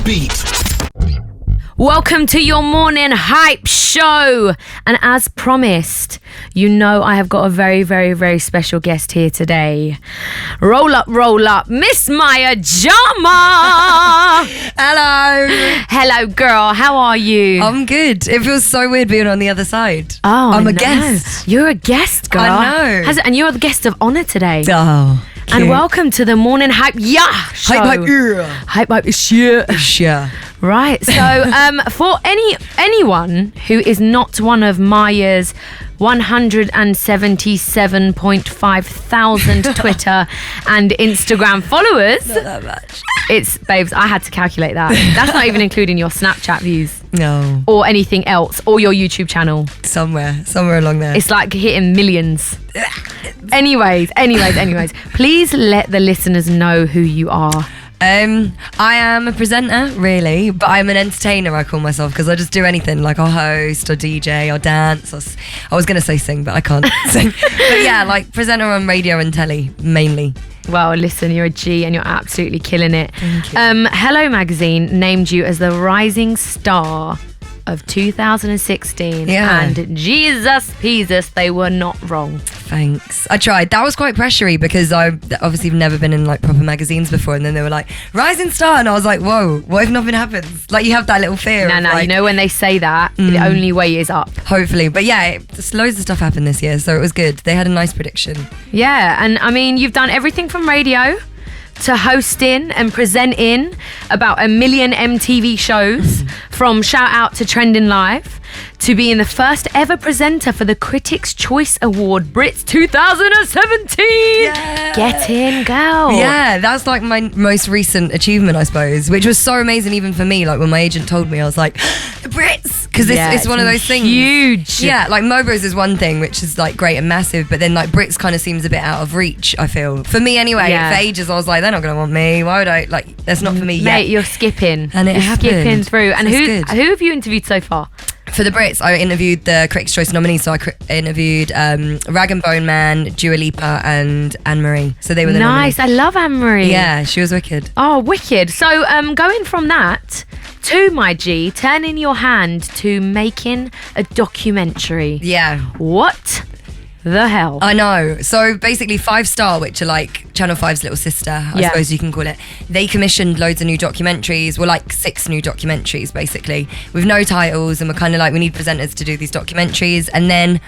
beat. Welcome to your morning hype show. And as promised, you know I have got a very, very, very special guest here today. Roll up, Miss Maya Jama. Hello. Hello, girl. How are you? I'm good. It feels so weird being on the other side. Oh, I'm a no. guest. You're a guest, girl. I know. And you're the guest of honor today. Oh, cute. And welcome to the morning hype show. Hype Sure. Right, so for anyone who is not one of Maya's 177.5 thousand Twitter and Instagram followers, Not that much. it's, babes, I had to calculate that. That's not even including your Snapchat views No. or anything else or your YouTube channel. Somewhere along there. It's like hitting millions. Anyways, please let the listeners know who you are. I am a presenter, really, but I'm an entertainer, I call myself, because I just do anything, like I'll host or DJ or dance. I was going to say sing, but I can't sing. But yeah, like presenter on radio and telly, mainly. Well, listen, you're a G and you're absolutely killing it. Thank you. Hello Magazine named you as the rising star of 2016. Yeah. And Jesus Pesus, they were not wrong. Thanks. I tried. That was quite pressury because I obviously have never been in like proper magazines before, and then they were like, rising star, and I was like, whoa, what if nothing happens? Like you have that little fear. No, like, you know when they say that, the only way is up. hopefully. But yeah, just loads of stuff happened this year, so it was good. They had a nice prediction. Yeah, and I mean, you've done everything from radio to hosting and presenting about 1 million MTV shows, from Shout Out to Trending Live, to being the first ever presenter for the Critics' Choice Award Brits 2017. Yeah. Get in, girl. Yeah, that's like my most recent achievement, I suppose, which was so amazing even for me. Like when my agent told me, I was like, the Brits! Because it's one of those things. Huge. Yeah, like Mobros is one thing, which is like great and massive, but then like Brits kind of seems a bit out of reach, I feel. For me anyway, Yeah. for ages I was like, they're not going to want me. Why would I? Like, that's not for me Mate, yet. you're skipping. And it you're happened. skipping through. And So who it's good. have you interviewed so far? For the Brits, I interviewed the Critics' Choice nominees. So I interviewed Rag and Bone Man, Dua Lipa, and Anne Marie. So they were the Nice. nominees. I love Anne-Marie. Yeah, she was wicked. Oh, wicked. So going from that to, my G, turning your hand to making a documentary. Yeah. What the hell? I know. So basically 5 Star, which are like Channel 5's little sister, I Yeah. suppose you can call it. They commissioned loads of new documentaries. Well, like 6 new documentaries, basically, with no titles. And we're kind of like, we need presenters to do these documentaries. And then,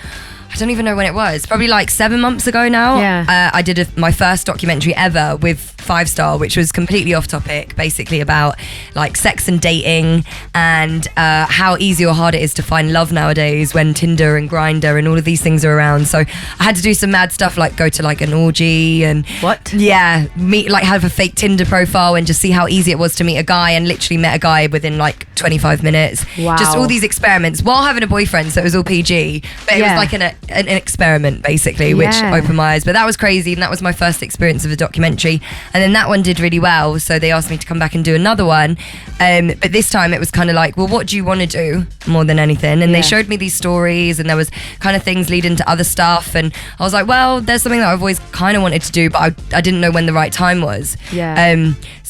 I don't even know when it was, probably like 7 months ago now. Yeah. I did my first documentary ever with 5 Star, which was completely off topic, basically about like sex and dating and how easy or hard it is to find love nowadays when Tinder and Grindr and all of these things are around. So I had to do some mad stuff, like go to like an orgy and What? Yeah, meet, like have a fake Tinder profile and just see how easy it was to meet a guy, and literally met a guy within like 25 minutes. Wow. Just all these experiments while having a boyfriend, so it was all PG, but it Yeah. was like an experiment basically, which Yeah. opened my eyes. But that was crazy, and that was my first experience of a documentary, and then that one did really well, so they asked me to come back and do another one, but this time it was kind of like, well, what do you want to do more than anything? And Yeah. they showed me these stories, and there was kind of things leading to other stuff, and I was like, well, there's something that I've always kind of wanted to do, but I didn't know when the right time was. Yeah.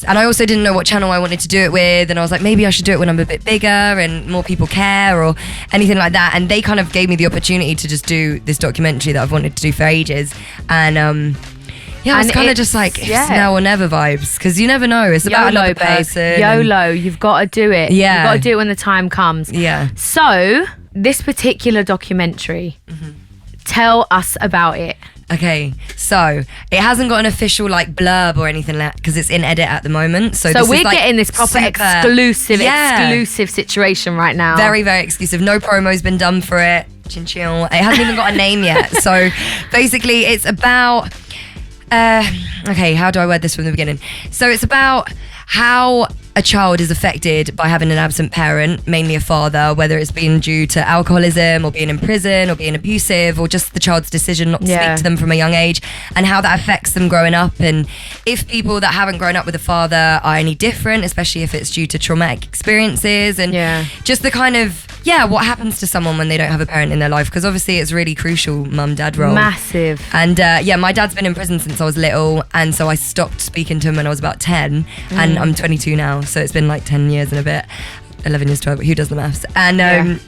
And I also didn't know what channel I wanted to do it with, and I was like, maybe I should do it when I'm a bit bigger and more people care or anything like that. And they kind of gave me the opportunity to just do this documentary that I've wanted to do for ages. And yeah, it's And kind of it's- just like, it's yeah. now or never vibes, because you never know. It's about YOLO, another babe. person. YOLO. You've got to do it. Yeah. You've got to do it when the time comes. Yeah. So, this particular documentary, tell us about it. Okay, so it hasn't got an official like blurb or anything like that, because it's in edit at the moment. So So this we're is, like, getting this proper super- exclusive Yeah. situation right now. Very, very exclusive. No promo's been done for it. Chin chin. It hasn't even got a name yet. So basically it's about okay, how do I word this from the beginning? So it's about how a child is affected by having an absent parent, mainly a father, whether it's been due to alcoholism or being in prison or being abusive, or just the child's decision not to Yeah. speak to them from a young age, and how that affects them growing up, and if people that haven't grown up with a father are any different, especially if it's due to traumatic experiences, and Yeah. just the kind of what happens to someone when they don't have a parent in their life, because obviously it's really crucial, mum-dad role. Massive. And my dad's been in prison since I was little, and so I stopped speaking to him when I was about 10, and I'm 22 now, so it's been like 10 years and a bit. 11 years, 12, who does the maths? And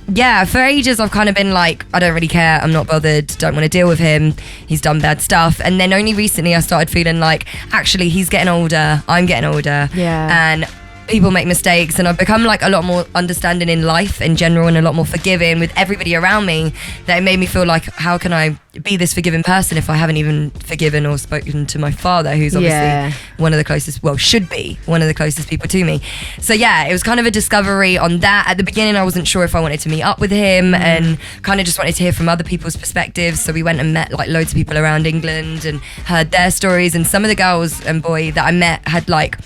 for ages I've kind of been like, I don't really care, I'm not bothered, don't want to deal with him, he's done bad stuff. And then only recently I started feeling like, actually he's getting older, I'm getting older, and people make mistakes, and I've become like a lot more understanding in life in general, and a lot more forgiving with everybody around me, that it made me feel like, how can I be this forgiving person if I haven't even forgiven or spoken to my father, who's obviously one of the closest, should be one of the closest people to me. So it was kind of a discovery on that. At the beginning I wasn't sure if I wanted to meet up with him, and kind of just wanted to hear from other people's perspectives, so we went and met like loads of people around England and heard their stories. And some of the girls and boy that I met had like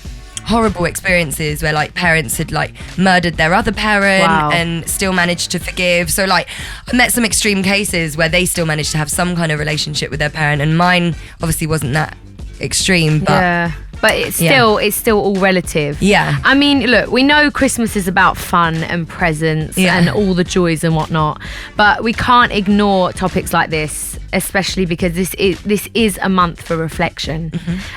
horrible experiences where like parents had like murdered their other parent and still managed to forgive. So like I met some extreme cases where they still managed to have some kind of relationship with their parent, and mine obviously wasn't that extreme, but but it's still all relative. I mean, look, we know Christmas is about fun and presents and all the joys and whatnot, but we can't ignore topics like this, especially because this is a month for reflection,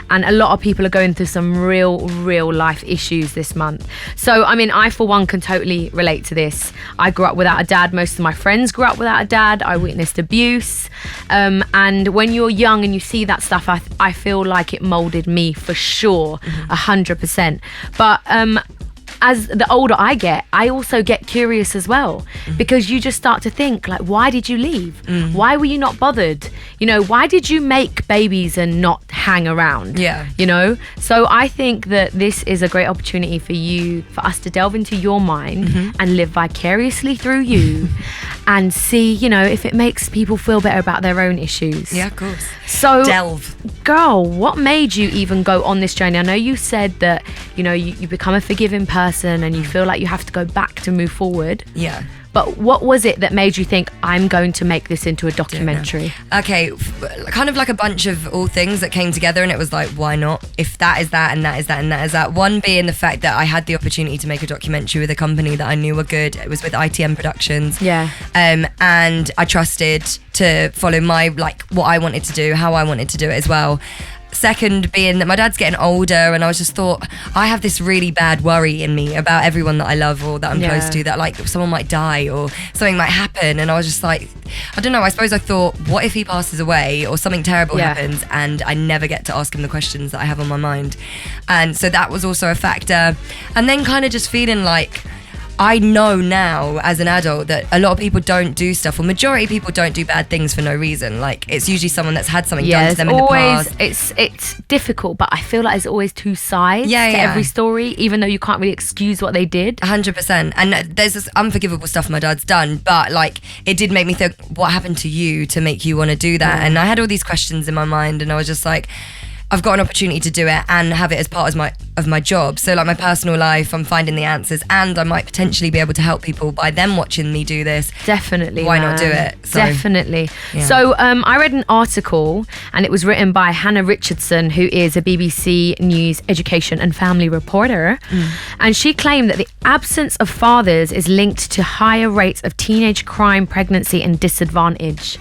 and a lot of people are going through some real life issues this month. So I mean, I for one can totally relate to this. I grew up without a dad. Most of my friends grew up without a dad. I witnessed abuse, and when you're young and you see that stuff, I feel like it molded me for sure, 100%. But as the older I get, I also get curious as well, because you just start to think like, why did you leave? Why were you not bothered? You know, why did you make babies and not hang around? You know, so I think that this is a great opportunity for us to delve into your mind and live vicariously through you and see, you know, if it makes people feel better about their own issues. Of course. So delve. Girl, what made you even go on this journey? I know you said that, you know, you become a forgiving person and you feel like you have to go back to move forward. But what was it that made you think, I'm going to make this into a documentary? Okay, kind of like a bunch of all things that came together, and it was like, why not? If that is that, and that is that, and that is that. One being the fact that I had the opportunity to make a documentary with a company that I knew were good. It was with ITM Productions. And I trusted to follow my, like, what I wanted to do, how I wanted to do it as well. Second being that my dad's getting older, and I was just thought, I have this really bad worry in me about everyone that I love or that I'm close to, that like someone might die or something might happen. And I was just like, I don't know, I suppose I thought, what if he passes away or something terrible happens and I never get to ask him the questions that I have on my mind? And so that was also a factor. And then kind of just feeling like, I know now as an adult that a lot of people don't do stuff, or majority of people don't do bad things for no reason. Like, it's usually someone that's had something done to them in the past. It's difficult, but I feel like there's always two sides to every story, even though you can't really excuse what they did. 100%. And there's this unforgivable stuff my dad's done, but like, it did make me think, what happened to you to make you want to do that? And I had all these questions in my mind, and I was just like, I've got an opportunity to do it and have it as part of my job. So like my personal life, I'm finding the answers, and I might potentially be able to help people by them watching me do this. Definitely. Why not do it? So, definitely. So I read an article, and it was written by Hannah Richardson, who is a BBC News education and family reporter. And she claimed that the absence of fathers is linked to higher rates of teenage crime, pregnancy and disadvantage.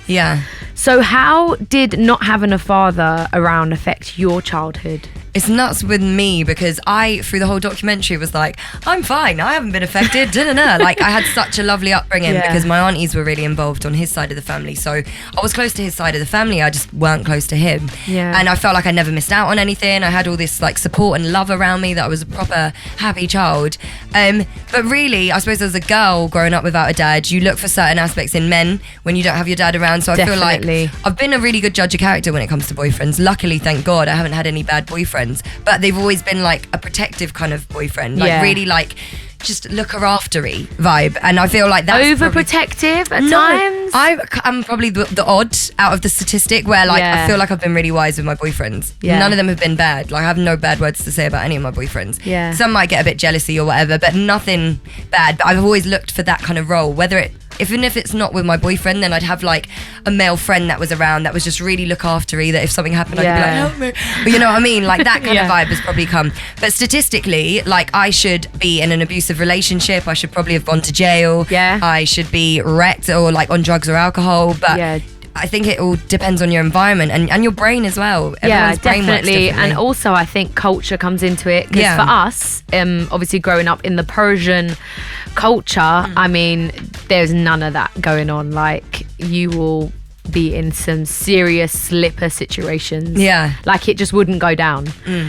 So how did not having a father around affect your childhood? It's nuts with me, because I, through the whole documentary, was like, I'm fine, I haven't been affected. Like, I had such a lovely upbringing because my aunties were really involved on his side of the family. So I was close to his side of the family, I just weren't close to him. And I felt like I never missed out on anything. I had all this like support and love around me, that I was a proper happy child. But really, I suppose as a girl growing up without a dad, you look for certain aspects in men when you don't have your dad around. So I feel like I've been a really good judge of character when it comes to boyfriends. Luckily, thank God, I haven't had any bad boyfriends. But they've always been like a protective kind of boyfriend, like really like just looker aftery vibe. And I feel like that's overprotective at times. I'm probably the odd out of the statistic where like I feel like I've been really wise with my boyfriends. None of them have been bad. Like, I have no bad words to say about any of my boyfriends. Some might get a bit jealousy or whatever, but nothing bad. But I've always looked for that kind of role, whether it even if it's not with my boyfriend, then I'd have like a male friend that was around that was just really look after-y, that if something happened, I'd be like, help me. But you know what I mean? Like that kind of vibe has probably come. But statistically, like I should be in an abusive relationship. I should probably have gone to jail. Yeah. I should be wrecked or like on drugs or alcohol. But I think it all depends on your environment and your brain as well. Everyone's brain works definitely. differently. And also I think culture comes into it, because for us, obviously growing up in the Persian culture, I mean, there's none of that going on. Like you will be in some serious slipper situations. Yeah. Like it just wouldn't go down.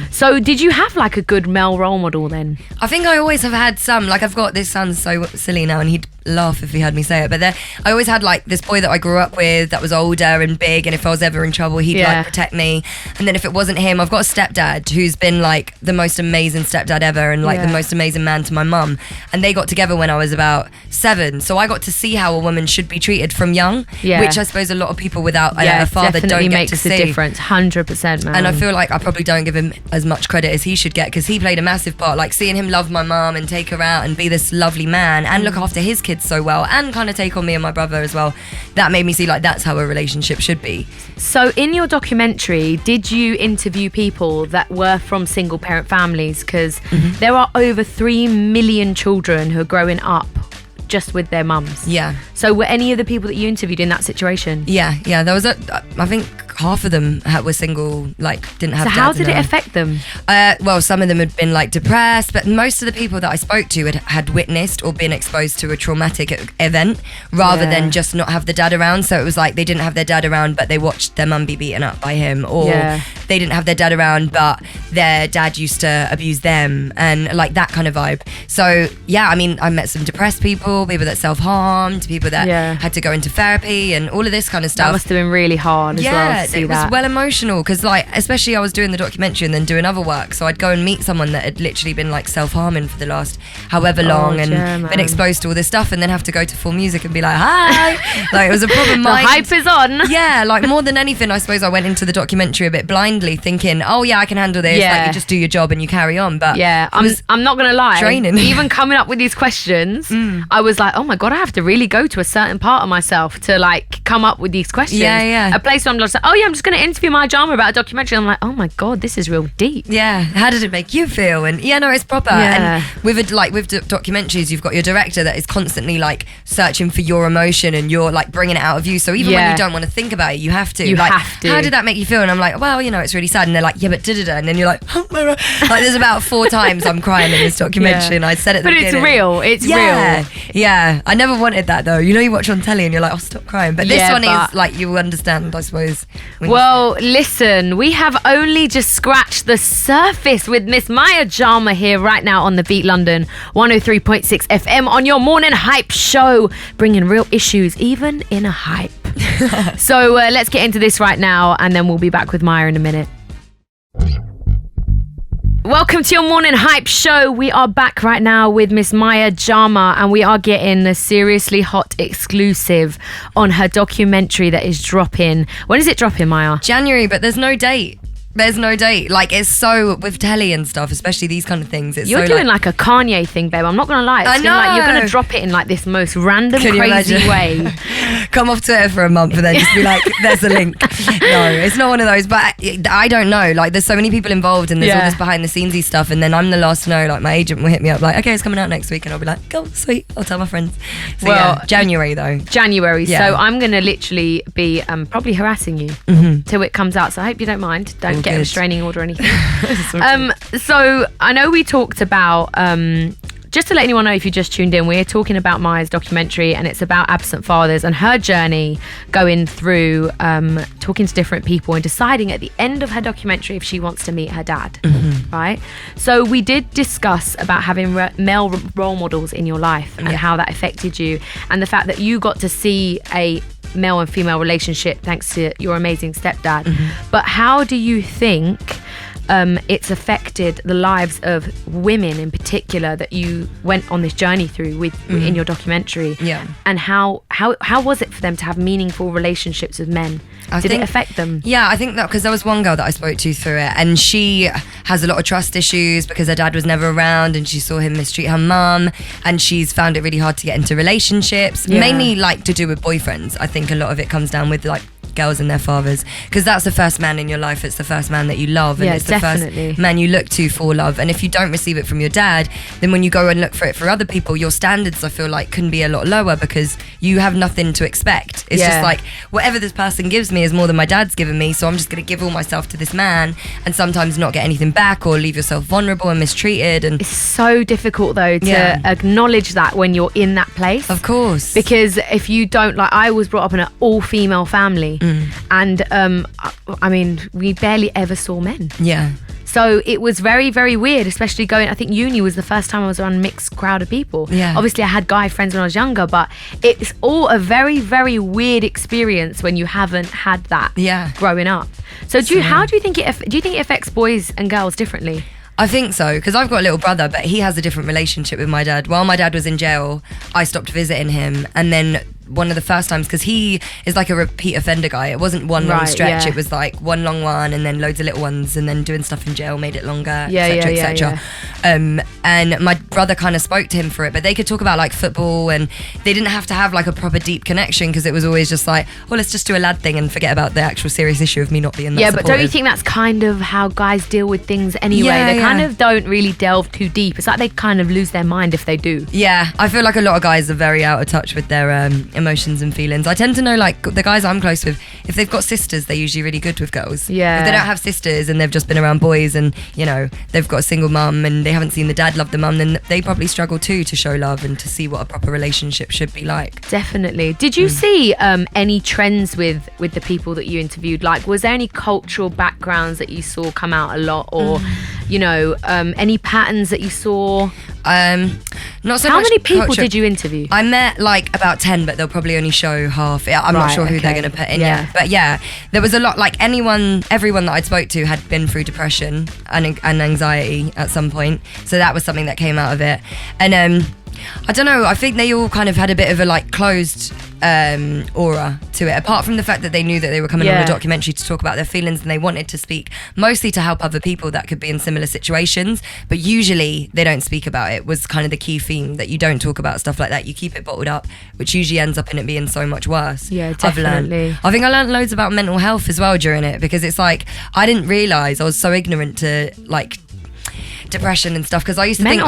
So did you have like a good male role model then? I think I always have had some. Like I've got, this sounds so silly now and he'd laugh if he heard me say it, but I always had like this boy that I grew up with that was older and big, and if I was ever in trouble he'd like protect me. And then if it wasn't him, I've got a stepdad who's been like the most amazing stepdad ever, and like the most amazing man to my mum, and they got together when I was about 7, so I got to see how a woman should be treated from young, which I suppose a lot of people without a father don't get to see. Makes a difference, 100%, man. And I feel like I probably don't give him as much credit as he should get, because he played a massive part, like seeing him love my mum and take her out and be this lovely man and look after his kids so well and kind of take on me and my brother as well. That made me see like that's how a relationship should be. So in your documentary, did you interview people that were from single parent families? Because there are over 3 million children who are growing up just with their mums. Yeah. So were any of the people that you interviewed in that situation? Yeah. There was I think half of them were single, like didn't have dads. So how did it affect them? Well, some of them had been like depressed, but most of the people that I spoke to had witnessed or been exposed to a traumatic event rather than just not have the dad around. So it was like they didn't have their dad around, but they watched their mum be beaten up by him, or they didn't have their dad around, but their dad used to abuse them, and like that kind of vibe. So yeah, I mean, I met some depressed people that self-harmed, people that had to go into therapy and all of this kind of stuff. That must have been really hard as well to see it was well emotional, because like especially I was doing the documentary and then doing other work, so I'd go and meet someone that had literally been like self-harming for the last however long and been exposed to all this stuff, and then have to go to Full Music and be like, hi. Like it was a proper the hype is on. Yeah, like more than anything, I suppose I went into the documentary a bit blindly thinking, oh yeah, I can handle this. Like you just do your job and you carry on. But I'm not gonna lie, draining. Even coming up with these questions, I was like, oh my god, I have to really go to a certain part of myself to like come up with these questions. A place where I'm just like, oh yeah, I'm just gonna interview my Jama about a documentary. I'm like, oh my god, this is real deep. Yeah, how did it make you feel? And no, it's proper. And with documentaries, you've got your director that is constantly like searching for your emotion and you're like bringing it out of you. So even when you don't want to think about it, you have to. How did that make you feel? And I'm like, well, it's really sad. And they're like, yeah, but da-da-da. And then you're like, oh my god. Like there's about 4 times I'm crying in this documentary, and I said it at the beginning. But it's real. It's real. Yeah, I never wanted that though. You watch on telly and you're like, oh, stop crying. But this one is like, you understand, I suppose. Well, listen, we have only just scratched the surface with Miss Maya Jama here right now on the Beat London 103.6 FM on your morning hype show, bringing real issues even in a hype. So let's get into this right now, and then we'll be back with Maya in a minute. Welcome to your morning hype show. We are back right now with Miss Maya Jama, and we are getting the seriously hot exclusive on her documentary that is dropping. When is it dropping, Maya? January, but there's no date. There's no date. Like, it's so, with telly and stuff, especially these kind of things, it's You're so doing like a Kanye thing, babe. I'm not gonna lie. I know. Like, you're gonna drop it in like this most random, crazy way. Come off Twitter for a month and then just be like, there's a link. No, it's not one of those. But I don't know. Like, there's so many people involved, and there's all this behind the scenesy stuff, and then I'm the last to know. Like, my agent will hit me up like, okay, it's coming out next week, and I'll be like, oh, sweet, I'll tell my friends. So, January though. January. So I'm gonna literally be probably harassing you till it comes out. So I hope you don't mind. Don't get a restraining order or anything. So I know we talked about just to let anyone know, if you just tuned in, we're talking about Maya's documentary, and it's about absent fathers and her journey going through talking to different people and deciding at the end of her documentary if she wants to meet her dad. Right? So we did discuss about having male role models in your life and how that affected you, and the fact that you got to see a male and female relationship thanks to your amazing stepdad. But how do you think it's affected the lives of women in particular that you went on this journey through in your documentary. Yeah. And how was it for them to have meaningful relationships with men? Did it affect them? Yeah, I think that because there was one girl that I spoke to through it, and she has a lot of trust issues because her dad was never around, and she saw him mistreat her mum, and she's found it really hard to get into relationships, mainly like to do with boyfriends. I think a lot of it comes down with like girls and their fathers, because that's the first man in your life. It's the first man that you love, and it's the first man you look to for love. And if you don't receive it from your dad, then when you go and look for it for other people, your standards, I feel like, can be a lot lower because you have nothing to expect. It's just like, whatever this person gives me is more than my dad's given me, so I'm just going to give all myself to this man and sometimes not get anything back or leave yourself vulnerable and mistreated. And it's so difficult though to acknowledge that when you're in that place. Of course. Because if you don't, like, I was brought up in an all-female family. And I mean, we barely ever saw men. Yeah. So it was very, very weird, especially going, I think uni was the first time I was around a mixed crowd of people. Yeah. Obviously I had guy friends when I was younger, but it's all a very, very weird experience when you haven't had that growing up. So how do you think it affects boys and girls differently? I think so, because I've got a little brother, but he has a different relationship with my dad. While my dad was in jail, I stopped visiting him, and then one of the first times, because he is like a repeat offender guy, it wasn't one long stretch, it was like one long one and then loads of little ones, and then doing stuff in jail made it longer, etc. And my brother kind of spoke to him for it, but they could talk about like football, and they didn't have to have like a proper deep connection, because it was always just like, well, let's just do a lad thing and forget about the actual serious issue of me not being that supportive. But don't you think that's kind of how guys deal with things anyway? They kind of don't really delve too deep. It's like they kind of lose their mind if they do. Yeah, I feel like a lot of guys are very out of touch with their emotions and feelings. I tend to know, like, the guys I'm close with, if they've got sisters, they're usually really good with girls. Yeah. If they don't have sisters and they've just been around boys, and you know they've got a single mum and they haven't seen the dad love the mum, then they probably struggle too to show love and to see what a proper relationship should be like. Definitely. Did you see any trends with the people that you interviewed? Like, was there any cultural backgrounds that you saw come out a lot, or you know, any patterns that you saw? Not so How much. Many people did you interview? I met like about 10, but they'll probably only show half. I'm not sure who they're going to put in yet. But yeah, there was a lot. Like everyone that I spoke to had been through depression and anxiety at some point, so that was something that came out of it. And I don't know, I think they all kind of had a bit of a like closed aura to it, apart from the fact that they knew that they were coming on a documentary to talk about their feelings, and they wanted to speak mostly to help other people that could be in similar situations, but usually they don't speak about it, was kind of the key theme, that you don't talk about stuff like that, you keep it bottled up, which usually ends up in it being so much worse. Yeah, definitely. I think I learned loads about mental health as well during it, because it's like, I didn't realise, I was so ignorant to like depression and stuff, because I used to think,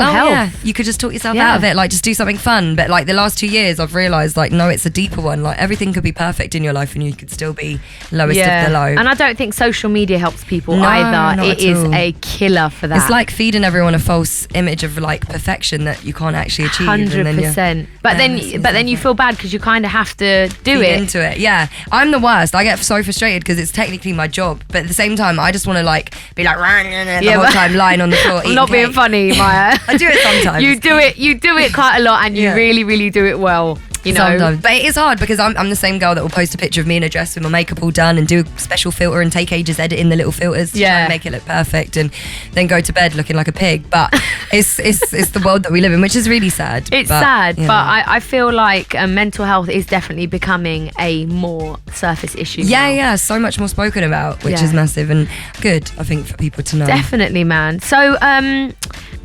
you could just talk yourself out of it, like just do something fun. But like the last 2 years I've realised, like, no, it's a deeper one. Like everything could be perfect in your life and you could still be lowest of the low. And I don't think social media helps people either. It is a killer for that. It's like feeding everyone a false image of like perfection that you can't actually achieve. 100%. But then you feel bad because you kind of have to do it. Into it. Yeah, I'm the worst. I get so frustrated because it's technically my job, but at the same time I just want to like be like the whole time lying on the floor. I'm not being funny, Maya. I do it sometimes. You do it quite a lot, and you really, really do it well. You know, sometimes. But it is hard because I'm the same girl that will post a picture of me in a dress with my makeup all done and do a special filter and take ages editing the little filters to try and make it look perfect, and then go to bed looking like a pig. But it's the world that we live in, which is really sad. It's sad, but I feel like mental health is definitely becoming a more surface issue. Yeah, so much more spoken about, which is massive and good, I think, for people to know. Definitely, man. So,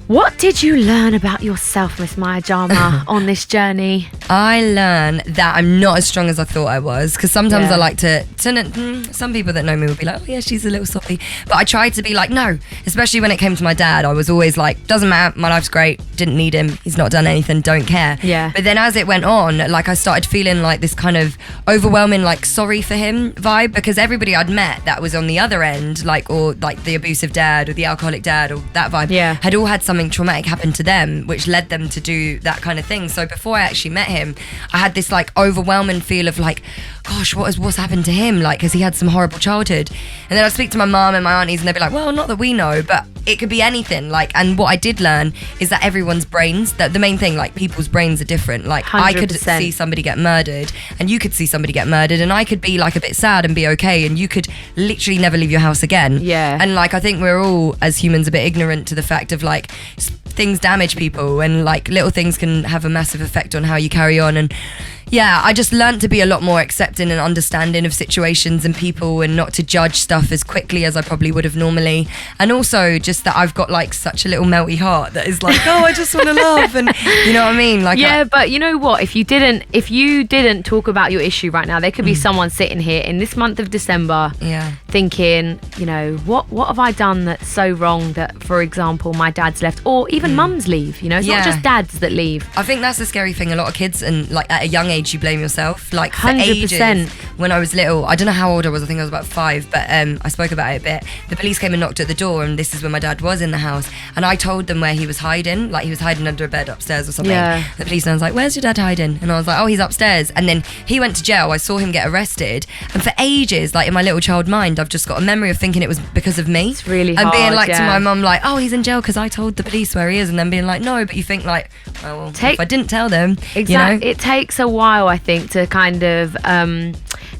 what did you learn about yourself, Miss Maya Jama, on this journey? I learned that I'm not as strong as I thought I was, because sometimes I like to some people that know me will be like, oh yeah, she's a little soppy, but I tried to be like, no, especially when it came to my dad. I was always like, doesn't matter, my life's great, didn't need him, he's not done anything, don't care. But then as it went on, like I started feeling like this kind of overwhelming like sorry for him vibe, because everybody I'd met that was on the other end, like, or like the abusive dad or the alcoholic dad or that vibe, had all had something traumatic happen to them, which led them to do that kind of thing. So before I actually met him, him, I had this like overwhelming feel of like, gosh, what's happened to him? Like, has he had some horrible childhood? And then I'd speak to my mum and my aunties and they'd be like, well, not that we know, but it could be anything. Like, and what I did learn is that everyone's brains, that the main thing, like people's brains are different. Like 100%. I could see somebody get murdered and you could see somebody get murdered and I could be like a bit sad and be okay and you could literally never leave your house again. Yeah. And like, I think we're all as humans a bit ignorant to the fact of like things damage people and like little things can have a massive effect on how you carry on. And yeah, I just learned to be a lot more accepting and understanding of situations and people and not to judge stuff as quickly as I probably would have normally. And also just that I've got like such a little melty heart that is like, oh, I just want to love. And you know what I mean? Like, yeah, but you know what? If you didn't talk about your issue right now, there could be someone sitting here in this month of December thinking, you know, what have I done that's so wrong that, for example, my dad's left, or even mums leave, you know? It's not just dads that leave. I think that's the scary thing. A lot of kids, and like at a young age, you blame yourself. Like for 100%. ages, when I was little, I don't know how old I was, I think I was about 5, but I spoke about it a bit. The police came and knocked at the door, and this is when my dad was in the house, and I told them where he was hiding. Like he was hiding under a bed upstairs or something. Yeah. The policeman was like, where's your dad hiding? And I was like, oh, he's upstairs. And then he went to jail. I saw him get arrested, and for ages, like in my little child mind, I've just got a memory of thinking it was because of me. It's really and hard, being like to yeah. my mum, like, oh, he's in jail because I told the police where he is, and then being like, no, but you think like, oh, well, if I didn't tell them, exactly. You know? It takes a while, I think, to kind of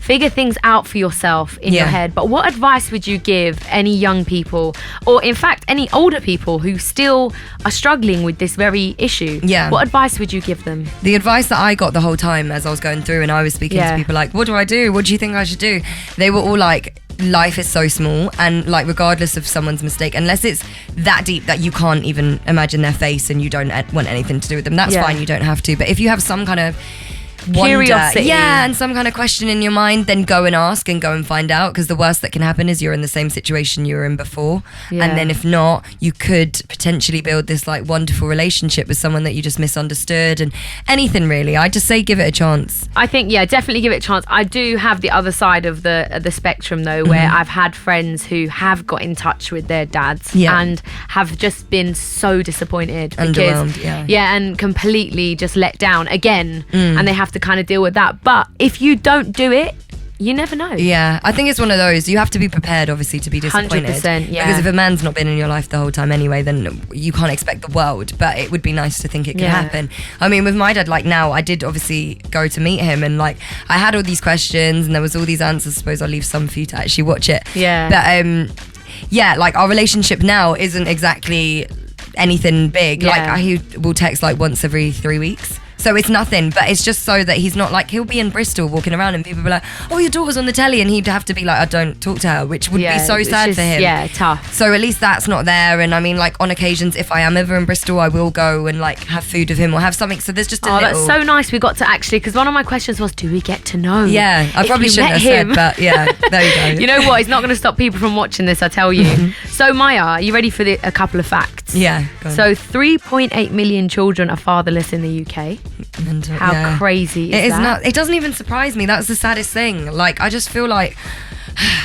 figure things out for yourself in your head. But what advice would you give any young people, or in fact any older people who still are struggling with this very issue? Yeah. What advice would you give them? The advice that I got the whole time as I was going through and I was speaking to people like, what do I do? What do you think I should do? They were all like, life is so small, and like regardless of someone's mistake, unless it's that deep that you can't even imagine their face and you don't want anything to do with them, that's fine, you don't have to. But if you have some kind of curiosity, and some kind of question in your mind, then go and ask and go and find out, because the worst that can happen is you're in the same situation you were in before, and then if not, you could potentially build this like wonderful relationship with someone that you just misunderstood. And anything really, I just say give it a chance. I think definitely give it a chance. I do have the other side of the spectrum though, where I've had friends who have got in touch with their dads and have just been so disappointed, underwhelmed, and completely just let down again, and they have to kind of deal with that. But if you don't do it, you never know. Yeah, I think it's one of those, you have to be prepared obviously to be disappointed. 100%, yeah. Because if a man's not been in your life the whole time anyway, then you can't expect the world, but it would be nice to think it could happen. I mean, with my dad, like now, I did obviously go to meet him, and like I had all these questions and there was all these answers. I suppose I'll leave some for you to actually watch it. But like our relationship now isn't exactly anything big. Like he will text like once every 3 weeks. So it's nothing, but it's just so that he's not like, he'll be in Bristol walking around and people will be like, oh, your daughter's on the telly, and he'd have to be like, I don't talk to her, which would be so sad for him. Yeah, tough. So at least that's not there. And I mean, like on occasions, if I am ever in Bristol, I will go and like have food with him or have something. So there's just a little... that's so nice. We got to actually, because one of my questions was, do we get to know? Yeah, I probably shouldn't have said, but yeah, there you go. You know what? It's not going to stop people from watching this, I tell you. So Maya, are you ready for a couple of facts? Yeah, go on. So 3.8 million children are fatherless in the UK. How crazy is that? It doesn't even surprise me. That's the saddest thing. Like, I just feel like,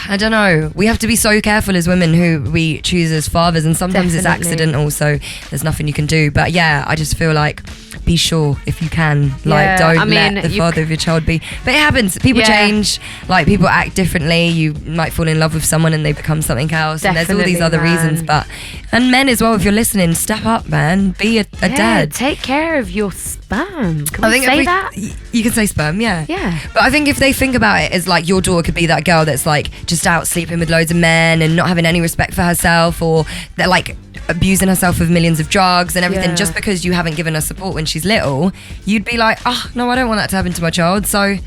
I don't know, we have to be so careful as women who we choose as fathers, and sometimes it's accidental, so there's nothing you can do. But yeah, I just feel like, be sure if you can, like don't let the father of your child be. But it happens, people change, like people act differently. You might fall in love with someone and they become something else. Definitely, and there's all these other reasons. But and men as well, if you're listening, step up, man, be a dad. Take care of your sperm. Can we say that? You can say sperm, yeah. But I think if they think about it as like, your daughter could be that girl that's like just out sleeping with loads of men and not having any respect for herself, or they're like abusing herself with millions of drugs and everything, just because you haven't given her support when she's little, you'd be like, oh no, I don't want that to happen to my child. So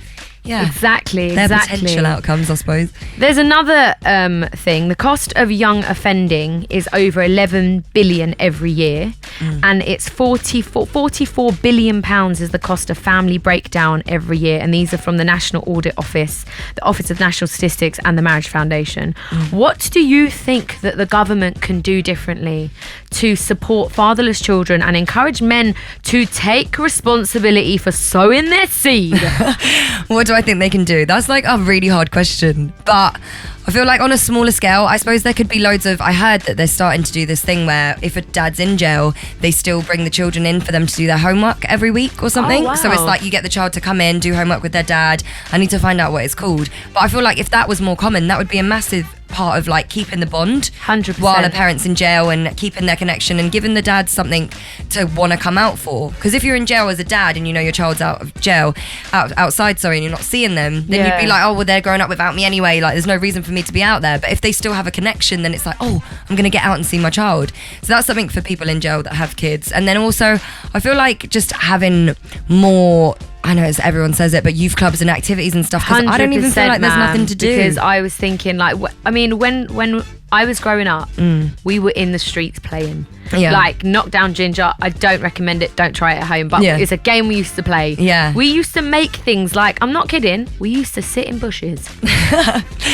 yeah, exactly. Potential outcomes, I suppose. There's another thing. The cost of young offending is over 11 billion every year, and it's 44 billion pounds is the cost of family breakdown every year. And these are from the National Audit Office, the Office of National Statistics, and the Marriage Foundation. What do you think that the government can do differently to support fatherless children and encourage men to take responsibility for sowing their seed? What do do I think they can do? That's like a really hard question. But I feel like on a smaller scale, I suppose there could be loads of... I heard that they're starting to do this thing where if a dad's in jail, they still bring the children in for them to do their homework every week or something. Oh, wow. So it's like you get the child to come in, do homework with their dad. I need to find out what it's called. But I feel like if that was more common, that would be a massive part of like keeping the bond 100%. while a parent's in jail and keeping their connection and giving the dad something to want to come out for. Because if you're in jail as a dad and you know your child's out of jail, outside, and you're not seeing them, then you'd be like, oh, well, they're growing up without me anyway. Like, there's no reason for me to be out there. But if they still have a connection, then it's like, oh, I'm going to get out and see my child. So that's something for people in jail that have kids. And then also, I feel like just having more... I know everyone says it, but youth clubs and activities and stuff, because I don't even feel like there's nothing to do. Because I was thinking, like, I mean, when I was growing up, we were in the streets playing. Yeah. Like, Knockdown Ginger, I don't recommend it, don't try it at home, but it's a game we used to play. Yeah. We used to make things like, I'm not kidding, we used to sit in bushes.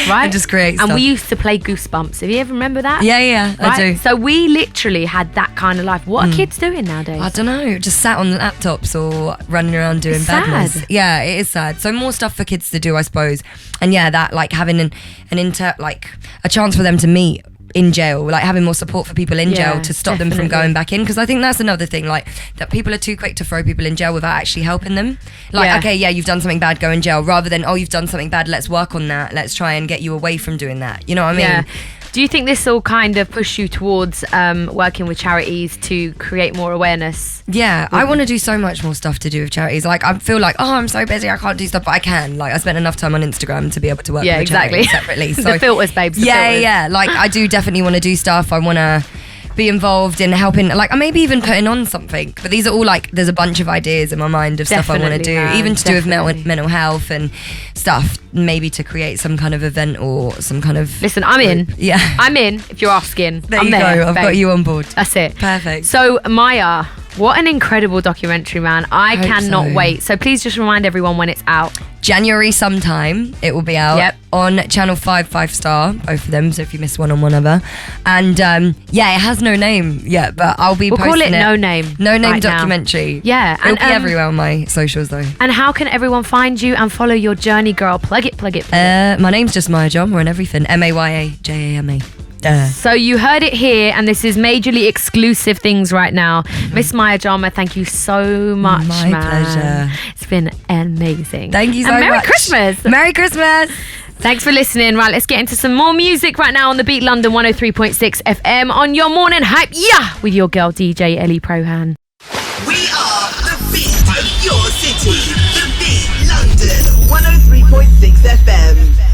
Right? And just create And stuff. we used to play Goosebumps. Have you ever remember that? Yeah, Right? I do. So we literally had that kind of life. What are kids doing nowadays? I don't know, just sat on the laptops or running around doing It's badness. sad. Yeah, it is sad. So more stuff for kids to do, I suppose. And yeah, that like having a chance for them to meet in jail, like having more support for people in jail to stop them from going back in, because I think that's another thing, like that people are too quick to throw people in jail without actually helping them. Like, okay, yeah, you've done something bad, go in jail, rather than, oh, you've done something bad, let's work on that, let's try and get you away from doing that. You know what I mean? Yeah. Do you think this will kind of push you towards working with charities to create more awareness? Yeah, I want to do so much more stuff to do with charities. Like, I feel like, oh, I'm so busy, I can't do stuff, but I can. Like, I spent enough time on Instagram to be able to work with charities separately. So, the filters, babes. The filters. Yeah. Like, I do definitely want to do stuff. I want to be involved in helping, like, maybe even putting on something. But these are all like, there's a bunch of ideas in my mind of stuff I want to do, even to do with mental health and stuff. Maybe to create some kind of event or some kind of... Listen, I'm in. Yeah. I'm in, if you're asking. There I'm you there, go. I've babe. got you on board. That's it. Perfect. So, Maya, what an incredible documentary, man. I cannot wait. So please just remind everyone when it's out. January sometime it will be out on Channel 5 Star, both of them, so if you miss one on one other. And it has no name yet, but I'll be posting call it it. No Name right documentary now. Yeah. It'll be everywhere on my socials though. And how can everyone find you and follow your journey, girl? Plug it. My name's just Maya Jama on everything. MayaJama. So you heard it here, and this is majorly exclusive things right now. Miss Maya Jama, thank you so much, My man. pleasure. It's been amazing. Thank you so and much. Merry Christmas. Merry Christmas. Thanks for listening. Right, let's get into some more music right now on the Beat London 103.6 FM on your morning hype. Yeah, with your girl DJ Ellie Prohan. We are the Beat, your city. The Beat London 103.6 FM.